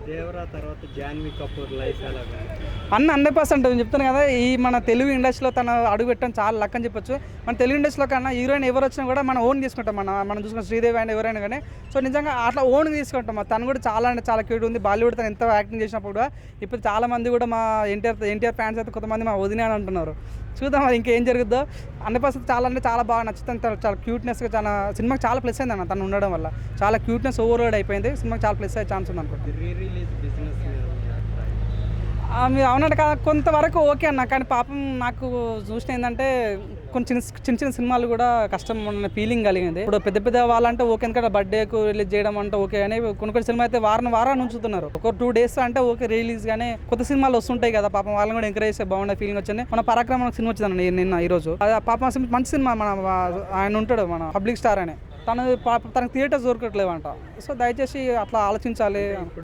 దేవరా తర్వాత జాన్వీ కపూర్ లైఫ్ ఎలా అన్న 100% నేను చెప్తాను కదా, ఈ మన తెలుగు ఇండస్ట్రీలో తన అడుగు పెట్టడం చాలా లక్ అని చెప్పొచ్చు. మన తెలుగు ఇండస్ట్రీలో కన్నా హీరోయిన్ ఎవరు వచ్చినా కూడా మనం ఓన్ తీసుకుంటాం. మనం చూసుకున్న శ్రీదేవి అయినా ఎవరైనా కానీ. సో నిజంగా అట్లా ఓన్గా తీసుకుంటాం. తను కూడా చాలా అంటే చాలా క్యూట్ ఉంది. బాలీవుడ్ తను ఎంత యాక్టింగ్ చేసినప్పుడు కూడా ఇప్పుడు చాలా మంది కూడా మా ఎన్టీఆర్ ఫ్యాన్స్ అయితే కొంతమంది మా వదిన అని అంటున్నారు. చూద్దాం మరి ఇంకేం జరుగుద్దో. 100% చాలా అంటే చాలా బాగా నచ్చుతుంది. చాలా క్యూట్నెస్గా చాలా సినిమాకి చాలా ప్లస్ అయింది అన్న తను ఉండడం వల్ల. చాలా క్యూట్నెస్ ఓవర్లోడ్ అయిపోయింది. సినిమాకి చాలా ప్లస్ అయ్యే ఛాన్స్ ఉంది అనుకుంటున్నాను. రీ రిలీజ్ బిజినెస్ మీరు అవునంటే కదా, కొంతవరకు ఓకే అన్న. కానీ పాపం నాకు చూసిన ఏంటంటే కొంచెం చిన్న సినిమాలు కూడా కష్టం ఉన్న ఫీలింగ్ కలిగింది. ఇప్పుడు పెద్ద వాళ్ళంటే ఓకే, ఎందుకంటే బర్త్డేకు రిలీజ్ చేయడం అంటే ఓకే. కానీ కొన్ని సినిమా అయితే వారాన్ని ఉంచుతున్నారు. ఒక 2 days అంటే ఓకే రిలీజ్. కానీ కొత్త సినిమాలు వస్తుంటాయి కదా, పాపం వాళ్ళని కూడా ఎంకరేజ్ చేస్తే బాగుండే ఫీలింగ్ వచ్చింది. మన పరాక్రమం సినిమా వచ్చింది నిన్న ఈరోజు. పాపం మంచి సినిమా. ఆయన ఉంటాడు మన పబ్లిక్ స్టార్ అని, తనకు థియేటర్స్ దొరకట్లేవంట. సో దయచేసి అట్లా ఆలోచించాలి.